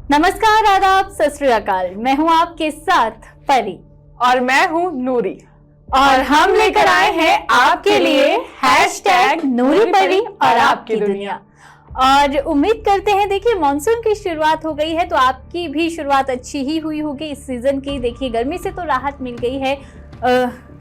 नमस्कार, आदाब, सत श्री अकाल। मैं हूं आपके साथ परी और मैं हूं नूरी और हम लेकर आए हैं आपके लिए हैशटैग नूरी परी और आपकी दुनिया। और उम्मीद करते हैं देखिए मॉनसून की शुरुआत हो गई है तो आपकी भी शुरुआत अच्छी ही हुई होगी इस सीजन की। देखिए गर्मी से तो राहत मिल गई है।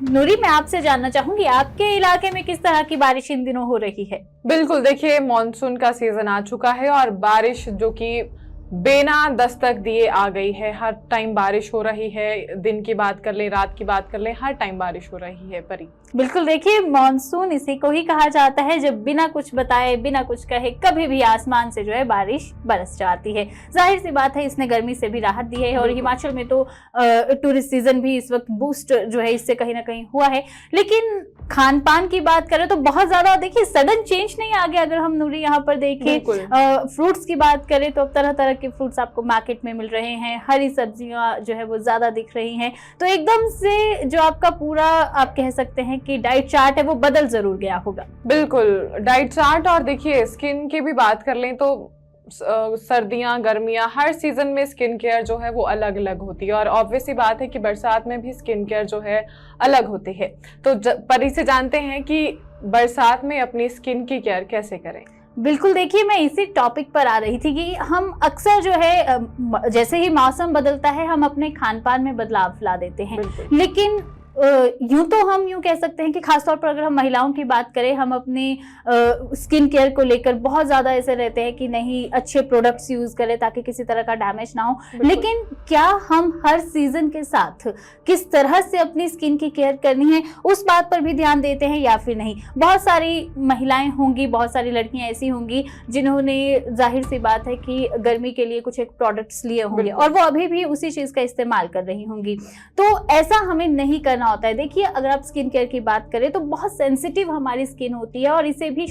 नूरी, मैं आपसे जानना चाहूंगी आपके इलाके में किस तरह की बारिश इन दिनों हो रही है? बिल्कुल, देखिए मॉनसून का सीजन आ चुका है और बारिश जो कि बेना दस्तक दिए आ गई है। हर टाइम बारिश हो रही है, दिन की बात कर ले, रात की बात कर ले, हर टाइम बारिश हो रही है परी। बिल्कुल, देखिए मॉनसून इसी को ही कहा जाता है जब बिना कुछ बताए, बिना कुछ कहे कभी भी आसमान से जो है बारिश बरस जाती है। जाहिर सी बात है इसने गर्मी से भी राहत दी है और हिमाचल में तो टूरिस्ट सीजन भी इस वक्त बूस्ट जो है इससे कहीं ना कहीं हुआ है। लेकिन खान पान की बात करें तो बहुत ज्यादा देखिए सडन चेंज नहीं आ गया। अगर हम नूरी यहाँ पर देखें, फ्रूट्स की बात करें तो अब तरह तरह के फ्रूट्स आपको मार्केट में मिल रहे हैं, हरी सब्जियां जो है वो ज्यादा दिख रही हैं। तो एकदम से जो आपका पूरा आप कह सकते हैं कि डाइट चार्ट है वो बदल जरूर गया होगा। बिल्कुल, डाइट चार्ट। और देखिए स्किन की भी बात कर लें तो सर्दियां, गर्मियां, हर सीजन में स्किन केयर जो है वो अलग अलग होती है और ऑब्वियसली बात है कि बरसात में भी स्किन केयर जो है अलग होती है। तो परी से जानते हैं कि बरसात में अपनी स्किन की केयर कैसे करें। बिल्कुल, देखिए मैं इसी टॉपिक पर आ रही थी कि हम अक्सर जो है जैसे ही मौसम बदलता है हम अपने खान पान में बदलाव ला देते हैं। लेकिन यूं तो हम यूं कह सकते हैं कि खासतौर पर अगर हम महिलाओं की बात करें, हम अपनी स्किन केयर को लेकर बहुत ज़्यादा ऐसे रहते हैं कि नहीं अच्छे प्रोडक्ट्स यूज़ करें ताकि किसी तरह का डैमेज ना हो। लेकिन क्या हम हर सीजन के साथ किस तरह से अपनी स्किन की केयर करनी है उस बात पर भी ध्यान देते हैं या फिर नहीं? बहुत सारी महिलाएं होंगी, बहुत सारी लड़कियां ऐसी होंगी जिन्होंने जाहिर सी बात है कि गर्मी के लिए कुछ एक प्रोडक्ट्स लिए होंगे और वो अभी भी उसी चीज़ का इस्तेमाल कर रही होंगी। तो ऐसा हमें नहीं करना होता है। देखिए अगर आप स्किन केयर की बात करें तो बहुत सेंसिटिव हमारी स्किन होती है और इसे भी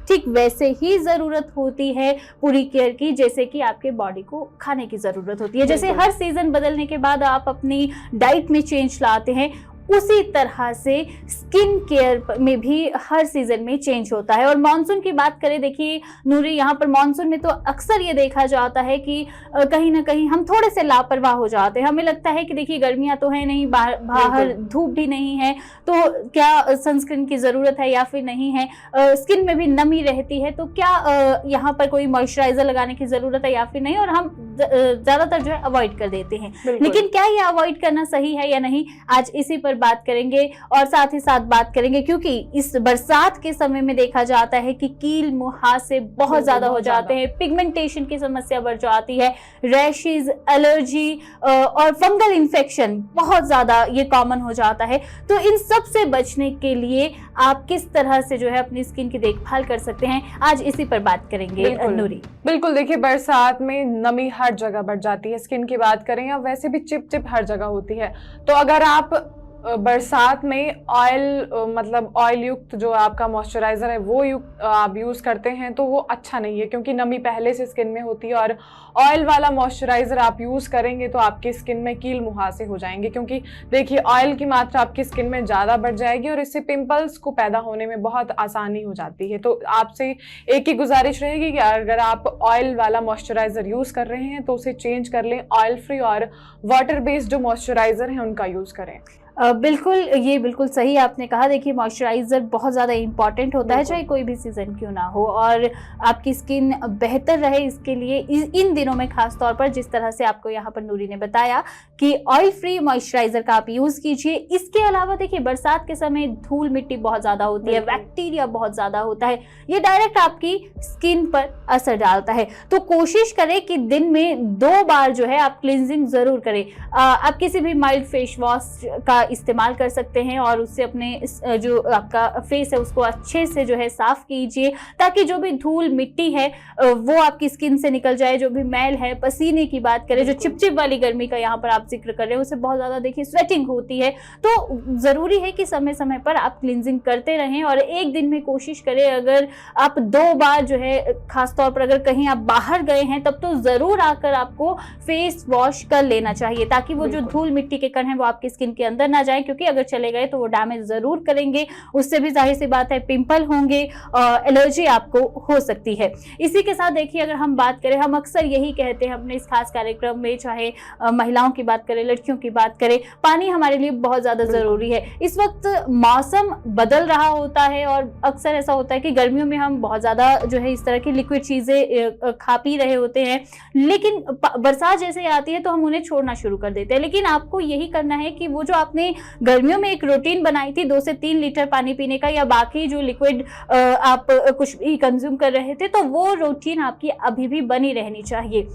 ठीक वैसे ही जरूरत होती है पूरी केयर की जैसे कि आपके बॉडी को खाने की जरूरत होती है। जैसे हर सीजन बदलने के बाद आप अपनी डाइट में चेंज लाते हैं, उसी तरह से स्किन केयर में भी हर सीजन में चेंज होता है। और मॉनसून की बात करें, देखिए नूरी यहाँ पर मॉनसून में तो अक्सर ये देखा जाता है कि कहीं ना कहीं हम थोड़े से लापरवाह हो जाते हैं। हमें लगता है कि देखिए गर्मियाँ तो है नहीं, बाहर धूप भी नहीं है तो क्या सनस्क्रीन की ज़रूरत है या फिर नहीं है, स्किन में भी नमी रहती है तो क्या यहाँ पर कोई मॉइस्चराइजर लगाने की ज़रूरत है या फिर नहीं, और हम ज़्यादातर जो है अवॉइड कर देते हैं। लेकिन क्या ये अवॉइड करना सही है या नहीं, आज इसी पर बात करेंगे और साथ ही साथ बात करेंगे क्योंकि इस बरसात के समय में देखा जाता है कि कील मुहासे बहुत ज्यादा हो जाते हैं, पिगमेंटेशन की समस्या बढ़ जाती है, रैशेज, एलर्जी और फंगल इन्फेक्शन बहुत ज्यादा ये कॉमन हो जाता है। तो इन सब से बचने के लिए आप किस तरह से जो है अपनी स्किन की देखभाल कर सकते हैं, आज इसी पर बात करेंगे नूरी। बिल्कुल, देखिए बरसात में नमी हर जगह बढ़ जाती है। स्किन की बात करें या वैसे भी चिप हर जगह होती है। तो अगर आप बरसात में ऑयल युक्त जो आपका मॉइस्चराइजर है वो आप यूज़ करते हैं तो वो अच्छा नहीं है क्योंकि नमी पहले से स्किन में होती है और ऑयल वाला मॉइस्चराइजर आप यूज़ करेंगे तो आपकी स्किन में कील मुहासे हो जाएंगे क्योंकि देखिए ऑयल की मात्रा आपकी स्किन में ज़्यादा बढ़ जाएगी और इससे पिंपल्स को पैदा होने में बहुत आसानी हो जाती है। तो आपसे एक ही गुजारिश रहेगी कि अगर आप ऑयल वाला मॉइस्चराइजर यूज़ कर रहे हैं तो उसे चेंज कर लें, ऑयल फ्री और वाटर बेस्ड जो मॉइस्चराइजर हैं उनका यूज़ करें। बिल्कुल, ये बिल्कुल सही आपने कहा। देखिए मॉइस्चराइज़र बहुत ज़्यादा इंपॉर्टेंट होता है चाहे कोई भी सीज़न क्यों ना हो, और आपकी स्किन बेहतर रहे इसके लिए इन दिनों में खास तौर पर जिस तरह से आपको यहाँ पर नूरी ने बताया कि ऑयल फ्री मॉइस्चराइज़र का आप यूज़ कीजिए। इसके अलावा देखिए बरसात के समय धूल मिट्टी बहुत ज़्यादा होती है, बैक्टीरिया बहुत ज़्यादा होता है, ये डायरेक्ट आपकी स्किन पर असर डालता है। तो कोशिश करें कि दिन में 2 बार जो है आप क्लिनजिंग ज़रूर करें। आप किसी भी माइल्ड फेस वॉश का इस्तेमाल कर सकते हैं और उससे अपने जो आपका फेस है उसको अच्छे से जो है साफ कीजिए ताकि जो भी धूल मिट्टी है वो आपकी स्किन से निकल जाए। जो भी मैल है, पसीने की बात करें, जो चिपचिप वाली गर्मी का यहाँ पर आप जिक्र कर रहे हैं, उससे बहुत ज़्यादा देखिए स्वेटिंग होती है। तो ज़रूरी है कि समय समय पर आप क्लिनजिंग करते रहें और एक दिन में कोशिश करें अगर आप 2 बार जो है, खासतौर पर अगर कहीं आप बाहर गए हैं तब तो ज़रूर आकर आपको फेस वॉश कर लेना चाहिए ताकि वो जो धूल मिट्टी के कण हैं वो आपकी स्किन के अंदर ना जाए, क्योंकि अगर चले गए तो वो डैमेज जरूर करेंगे, उससे भी जाहिर सी बात है पिंपल होंगे, एलर्जी आपको हो सकती है। इसी के साथ देखिए अगर हम बात करें, हम अक्सर यही कहते हैं अपने इस खास कार्यक्रम में, चाहे महिलाओं की बात करें, लड़कियों की बात करें, पानी हमारे लिए बहुत ज्यादा जरूरी है। इस वक्त मौसम बदल रहा होता है और अक्सर ऐसा होता है कि गर्मियों में हम बहुत ज्यादा जो है इस तरह की लिक्विड चीजें खा पी रहे होते हैं, लेकिन बरसात जैसे आती है तो हम उन्हें छोड़ना शुरू कर देते हैं। लेकिन आपको यही करना है कि वो जो आपने गर्मियों में एक रूटीन बनाई थी 2 से 3 लीटर पानी पीने का, या बाकी जो लिक्विड आप कुछ भी कंज्यूम कर रहे थे, तो वो रूटीन आपकी अभी भी बनी रहनी चाहिए।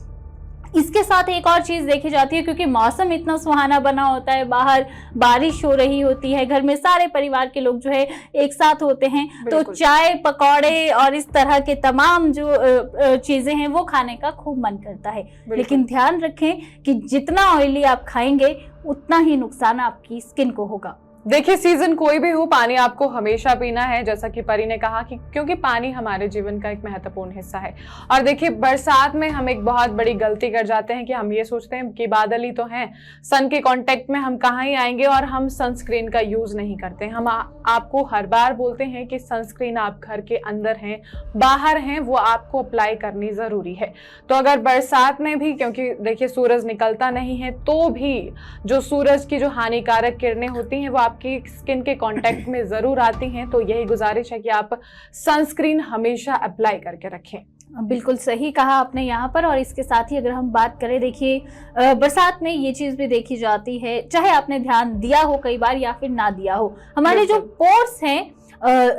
इसके साथ एक और चीज देखी जाती है, क्योंकि मौसम इतना सुहाना बना होता है, बाहर बारिश हो रही होती है, घर में सारे परिवार के लोग जो है एक साथ होते हैं, तो चाय पकौड़े और इस तरह के तमाम जो चीजें हैं वो खाने का खूब मन करता है। लेकिन ध्यान रखें कि जितना ऑयली आप खाएंगे उतना ही नुकसान आपकी स्किन को होगा। देखिए सीजन कोई भी हो, पानी आपको हमेशा पीना है, जैसा कि परी ने कहा कि क्योंकि पानी हमारे जीवन का एक महत्वपूर्ण हिस्सा है। और देखिए बरसात में हम एक बहुत बड़ी गलती कर जाते हैं कि हम ये सोचते हैं कि बादल ही तो हैं, सन के कांटेक्ट में हम कहाँ ही आएंगे, और हम सनस्क्रीन का यूज नहीं करते। हम आपको हर बार बोलते हैं कि सनस्क्रीन आप घर के अंदर हैं, बाहर हैं, वो आपको अप्लाई करनी जरूरी है। तो अगर बरसात में भी, क्योंकि देखिए सूरज निकलता नहीं है, तो भी जो सूरज की जो हानिकारक किरणें होती हैं वो आपकी स्किन के कांटेक्ट में जरूर आती हैं, तो यही गुजारिश है कि आप सनस्क्रीन हमेशा अप्लाई करके रखें। बिल्कुल सही कहा आपने यहाँ पर। और इसके साथ ही अगर हम बात करें, देखिए बरसात में ये चीज भी देखी जाती है, चाहे आपने ध्यान दिया हो कई बार या फिर ना दिया हो, हमारे जो पोर्स हैं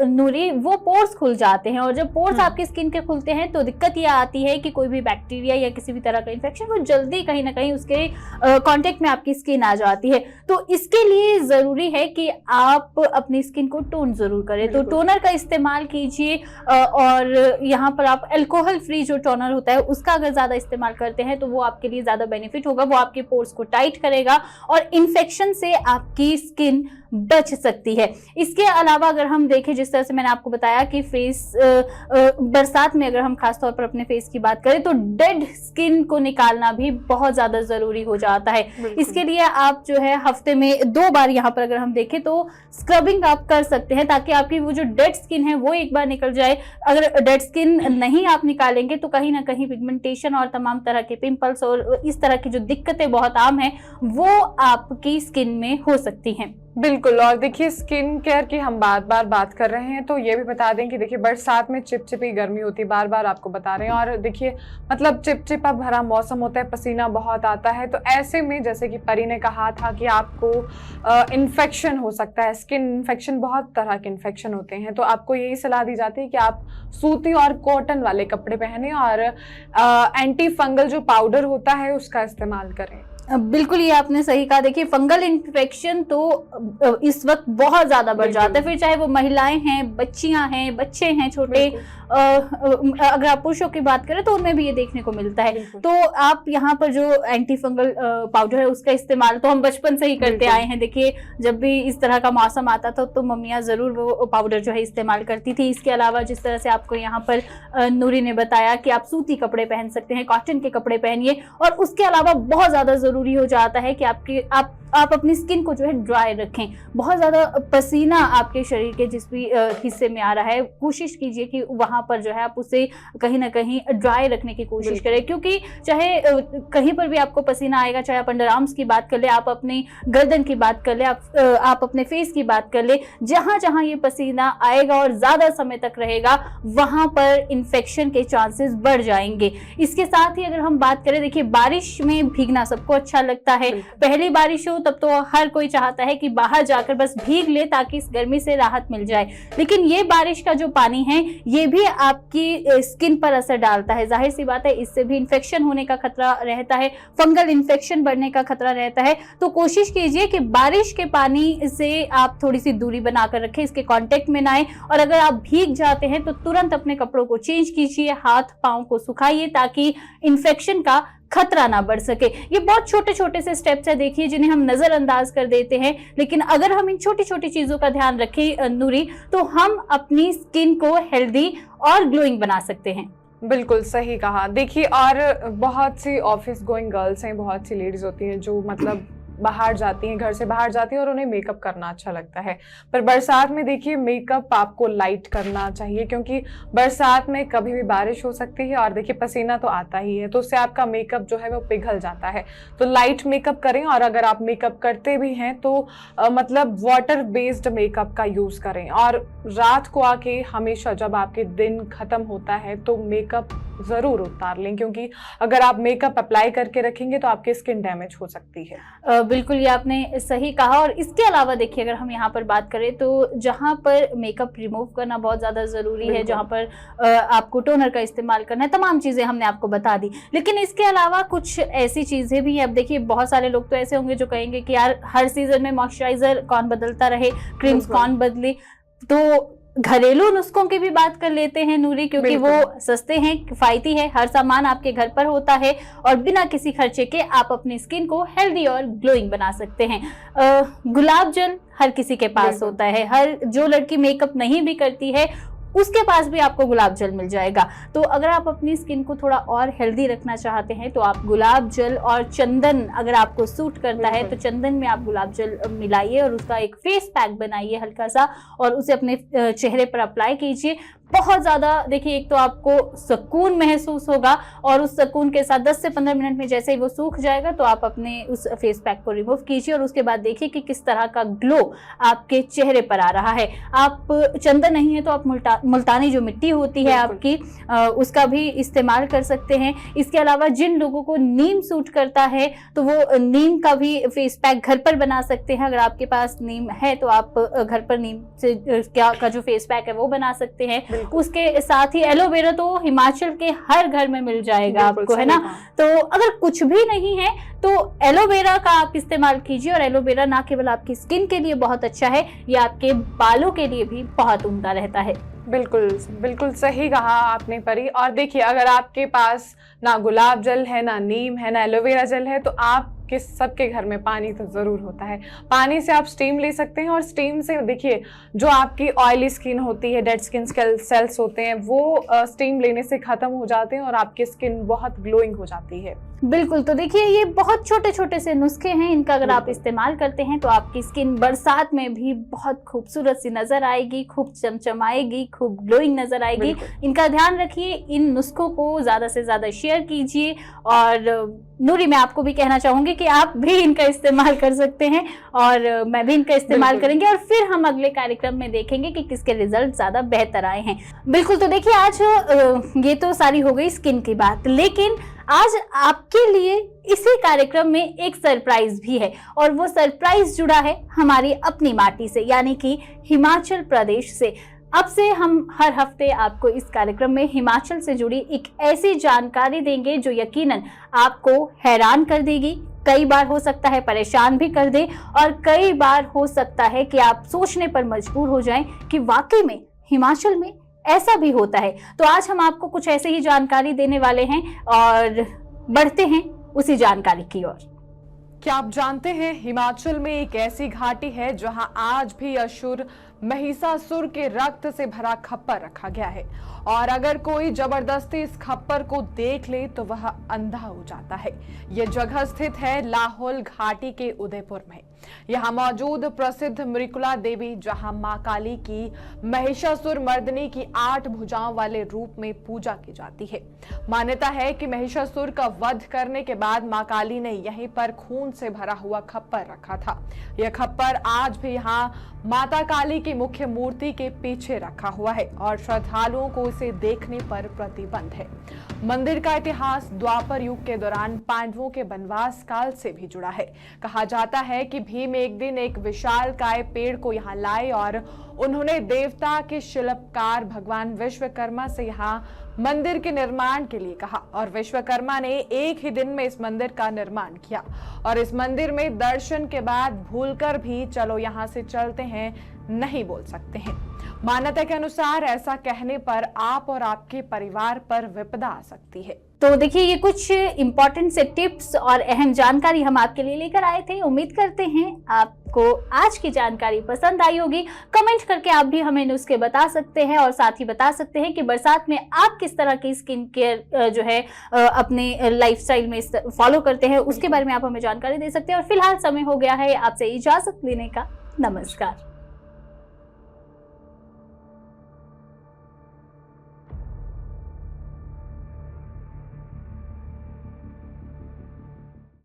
नूरी, वो पोर्स खुल जाते हैं, और जब पोर्स आपकी स्किन के खुलते हैं तो दिक्कत ये आती है कि कोई भी बैक्टीरिया या किसी भी तरह का इन्फेक्शन वो जल्दी कहीं ना कहीं उसके कांटेक्ट में आपकी स्किन आ जाती है। तो इसके लिए जरूरी है कि आप अपनी स्किन को टोन जरूर करें, तो टोनर का इस्तेमाल कीजिए, और यहाँ पर आप अल्कोहल फ्री जो टोनर होता है उसका अगर ज्यादा इस्तेमाल करते हैं तो वो आपके लिए ज्यादा बेनिफिट होगा, वो आपके पोर्स को टाइट करेगा और इन्फेक्शन से आपकी स्किन बच सकती है। इसके अलावा अगर हम देखें, जिस तरह से मैंने आपको बताया कि फेस बरसात में अगर हम खासतौर पर अपने फेस की बात करें तो डेड स्किन को निकालना भी बहुत ज्यादा जरूरी हो जाता है। इसके लिए आप जो है हफ्ते में 2 बार यहाँ पर अगर हम देखें तो स्क्रबिंग आप कर सकते हैं, ताकि आपकी वो जो डेड स्किन है वो एक बार निकल जाए। अगर डेड स्किन नहीं आप निकालेंगे तो कहीं ना कहीं पिगमेंटेशन और तमाम तरह के पिंपल्स और इस तरह की जो दिक्कतें बहुत आम हैं वो आपकी स्किन में हो सकती हैं। बिल्कुल। और देखिए स्किन केयर की हम बार बात कर रहे हैं, तो ये भी बता दें कि देखिए बरसात में चिपचिपी गर्मी होती है, बार आपको बता रहे हैं, और देखिए मतलब चिपचिपा भरा मौसम होता है, पसीना बहुत आता है, तो ऐसे में जैसे कि परी ने कहा था कि आपको इन्फेक्शन हो सकता है, स्किन इन्फेक्शन, बहुत तरह के इन्फेक्शन होते हैं, तो आपको यही सलाह दी जाती है कि आप सूती और कॉटन वाले कपड़े पहने और एंटी फंगल जो पाउडर होता है उसका इस्तेमाल करें। बिल्कुल, ये आपने सही कहा। देखिए फंगल इन्फेक्शन तो इस वक्त बहुत ज्यादा बढ़ जाता है, फिर चाहे वो महिलाएं हैं, बच्चियां हैं, बच्चे हैं छोटे, अगर आप पुरुषों की बात करें तो उनमें भी ये देखने को मिलता है। तो आप यहाँ पर जो एंटी फंगल पाउडर है उसका इस्तेमाल तो हम बचपन से ही करते आए हैं। देखिए जब भी इस तरह का मौसम आता था तो मम्मियाँ जरूर वो पाउडर जो है इस्तेमाल करती थी। इसके अलावा जिस तरह से आपको यहाँ पर नूरी ने बताया कि आप सूती कपड़े पहन सकते हैं, कॉटन के कपड़े पहनिए, और उसके अलावा बहुत ज्यादा जरूरी हो जाता है कि आप अपनी स्किन को जो है ड्राई रखें। बहुत ज्यादा पसीना आपके शरीर के जिस भी हिस्से में आ रहा है, कोशिश कीजिए कि वहां पर जो है आप उसे कहीं ना कहीं ड्राई रखने की कोशिश करें, क्योंकि चाहे कहीं पर भी आपको पसीना आएगा, चाहे आप अंडर आर्म्स की बात कर ले, आप अपनी गर्दन की बात कर ले, आप अपने फेस की बात कर ले, जहां जहां ये पसीना आएगा और ज्यादा समय तक रहेगा वहां पर इन्फेक्शन के चांसेस बढ़ जाएंगे। इसके साथ ही अगर हम बात करें, देखिए बारिश में भीगना सबको अच्छा लगता है, पहली बारिश हो तब तो हर कोई चाहता है कि बाहर जाकर बस भीग ले ताकि इस गर्मी से राहत मिल जाए, लेकिन ये बारिश का जो पानी है ये भी आपकी स्किन पर असर डालता है। जाहिर सी बात है इससे भी इन्फेक्शन होने का खतरा रहता है, फंगल इन्फेक्शन बढ़ने का खतरा रहता है। तो कोशिश कीजिए कि बारिश के पानी से आप थोड़ी सी दूरी बनाकर रखें, इसके कांटेक्ट में ना आए, और अगर आप भीग जाते हैं तो तुरंत अपने कपड़ों को चेंज कीजिए, हाथ पांव को सुखाइए ताकि इन्फेक्शन का खतरा ना बढ़ सके। ये बहुत छोटे छोटे से स्टेप्स है, देखिए, जिन्हें हम नजरअंदाज कर देते हैं, लेकिन अगर हम इन छोटी छोटी चीजों का ध्यान रखें नूरी, तो हम अपनी स्किन को हेल्दी और ग्लोइंग बना सकते हैं। बिल्कुल सही कहा। देखिए और बहुत सी ऑफिस गोइंग गर्ल्स हैं, बहुत सी लेडीज होती हैं जो मतलब बाहर जाती हैं, घर से बाहर जाती हैं और उन्हें मेकअप करना अच्छा लगता है। पर बरसात में देखिए मेकअप आपको लाइट करना चाहिए, क्योंकि बरसात में कभी भी बारिश हो सकती है और देखिए पसीना तो आता ही है, तो उससे आपका मेकअप जो है वो पिघल जाता है। तो लाइट मेकअप करें, और अगर आप मेकअप करते भी हैं तो मतलब वाटर बेस्ड मेकअप का यूज करें। और रात को आके हमेशा जब आपके दिन खत्म होता है तो मेकअप जरूर उतार लें, क्योंकि अगर आप मेकअप अप्लाई करके रखेंगे तो आपकी स्किन डैमेज हो सकती है। बिल्कुल, ये आपने सही कहा। और इसके अलावा देखिए अगर हम यहाँ पर बात करें तो जहाँ पर मेकअप रिमूव करना बहुत ज़्यादा ज़रूरी है, जहाँ पर आपको टोनर का इस्तेमाल करना है, तमाम चीज़ें हमने आपको बता दी। लेकिन इसके अलावा कुछ ऐसी चीज़ें भी हैं। अब देखिए बहुत सारे लोग तो ऐसे होंगे जो कहेंगे कि यार हर सीजन में मॉइस्चराइजर कौन बदलता रहे, क्रीम्स कौन बदले। तो घरेलू नुस्खों की भी बात कर लेते हैं नूरी, क्योंकि वो सस्ते हैं, किफायती है, हर सामान आपके घर पर होता है और बिना किसी खर्चे के आप अपनी स्किन को हेल्दी और ग्लोइंग बना सकते हैं। गुलाब जल हर किसी के पास होता है, हर जो लड़की मेकअप नहीं भी करती है उसके पास भी आपको गुलाब जल मिल जाएगा। तो अगर आप अपनी स्किन को थोड़ा और हेल्दी रखना चाहते हैं तो आप गुलाब जल और चंदन, अगर आपको सूट करता है तो चंदन में आप गुलाब जल मिलाइए और उसका एक फेस पैक बनाइए हल्का सा, और उसे अपने चेहरे पर अप्लाई कीजिए। बहुत ज़्यादा देखिए एक तो आपको सुकून महसूस होगा, और उस सुकून के साथ 10 से 15 मिनट में जैसे ही वो सूख जाएगा तो आप अपने उस फेस पैक को रिमूव कीजिए और उसके बाद देखिए कि किस तरह का ग्लो आपके चेहरे पर आ रहा है। आप चंदन नहीं है तो आप मुल्तानी जो मिट्टी होती है आपकी, उसका भी इस्तेमाल कर सकते हैं। इसके अलावा जिन लोगों को नीम सूट करता है तो वो नीम का भी फेस पैक घर पर बना सकते हैं। अगर आपके पास नीम है तो आप घर पर नीम से का जो फेस पैक है वो बना सकते हैं। उसके साथ ही एलोवेरा तो हिमाचल के हर घर में मिल जाएगा आपको, है ना। तो अगर कुछ भी नहीं है तो एलोवेरा का आप इस्तेमाल कीजिए, और एलोवेरा ना केवल आपकी स्किन के लिए बहुत अच्छा है, ये आपके बालों के लिए भी बहुत उम्दा रहता है। बिल्कुल बिल्कुल सही कहा आपने परी। और देखिए अगर आपके पास ना गुलाब जल है, ना नीम है, ना एलोवेरा जल है, तो आपके सबके घर में पानी तो ज़रूर होता है। पानी से आप स्टीम ले सकते हैं, और स्टीम से देखिए जो आपकी ऑयली स्किन होती है, डेड स्किन सेल्स होते हैं, वो स्टीम लेने से ख़त्म हो जाते हैं और आपकी स्किन बहुत ग्लोइंग हो जाती है। बिल्कुल, तो देखिए ये बहुत छोटे छोटे से नुस्खे हैं, इनका अगर आप इस्तेमाल करते हैं तो आपकी स्किन बरसात में भी बहुत खूबसूरत सी नजर आएगी, खूब चमचमाएगी, खूब ग्लोइंग नजर आएगी। इनका ध्यान रखिए, इन नुस्खों को ज़्यादा से ज़्यादा शेयर कीजिए। और नूरी, मैं आपको भी कहना चाहूंगी कि आप भी इनका इस्तेमाल कर सकते हैं और मैं भी इनका इस्तेमाल करेंगे, और फिर हम अगले कार्यक्रम में देखेंगे कि किसके रिजल्ट ज़्यादा बेहतर आए हैं। बिल्कुल, तो देखिए आज ये तो सारी हो गई स्किन की बात, लेकिन आज आपके लिए इसी कार्यक्रम में एक सरप्राइज भी है, और वो सरप्राइज जुड़ा है हमारी अपनी माटी से, यानी कि हिमाचल प्रदेश से। अब से हम हर हफ्ते आपको इस कार्यक्रम में हिमाचल से जुड़ी एक ऐसी जानकारी देंगे जो यकीनन आपको हैरान कर देगी, कई बार हो सकता है परेशान भी कर दे, और कई बार हो सकता है कि आप सोचने पर मजबूर हो जाएं कि वाकई में हिमाचल में ऐसा भी होता है। तो आज हम आपको कुछ ऐसे ही जानकारी देने वाले हैं, और बढ़ते हैं उसी जानकारी की ओर। क्या आप जानते हैं हिमाचल में एक ऐसी घाटी है जहां आज भी असुर महिषासुर के रक्त से भरा खप्पर रखा गया है, और अगर कोई जबरदस्ती इस खप्पर को देख ले तो वह अंधा हो जाता है। यह जगह स्थित है लाहौल घाटी के उदयपुर में। यहाँ मौजूद प्रसिद्ध मृकुला देवी, जहां मां काली की महिषासुर मर्दनी की 8 भुजाओं वाले रूप में पूजा की जाती है। मान्यता है कि महिषासुर का वध करने के बाद मां काली ने यहीं पर खून से भरा हुआ खप्पर रखा था। यह खप्पर आज भी यहाँ माता काली की मुख्य मूर्ति के पीछे रखा हुआ है, और श्रद्धालुओं को इसे देखने पर प्रतिबंध है। मंदिर का इतिहास द्वापर युग के दौरान पांडवों के वनवास काल से भी जुड़ा है। कहा जाता है कि भीम एक दिन एक विशालकाय पेड़ को यहाँ लाए, और उन्होंने देवता के शिल्पकार भगवान विश्वकर्मा से यहाँ मंदिर के निर्माण के लिए कहा, और विश्वकर्मा ने एक ही दिन में इस मंदिर का निर्माण किया। और इस मंदिर में दर्शन के बाद भूलकर भी चलो यहाँ से चलते हैं नहीं बोल सकते हैं। मान्यता के अनुसार ऐसा कहने पर आप और आपके परिवार पर विपदा आ सकती है। तो देखिए, ये कुछ इंपॉर्टेंट से टिप्स और अहम जानकारी हम आपके लिए लेकर आए थे। उम्मीद करते हैं आपको आज की जानकारी पसंद आई होगी। कमेंट करके आप भी हमें नुस्खे बता सकते हैं और साथ ही बता सकते हैं कि बरसात में आप किस तरह की स्किन केयर जो है अपने लाइफस्टाइल में फॉलो करते हैं, उसके बारे में आप हमें जानकारी दे सकते हैं। और फिलहाल समय हो गया है आपसे इजाजत लेने का। नमस्कार।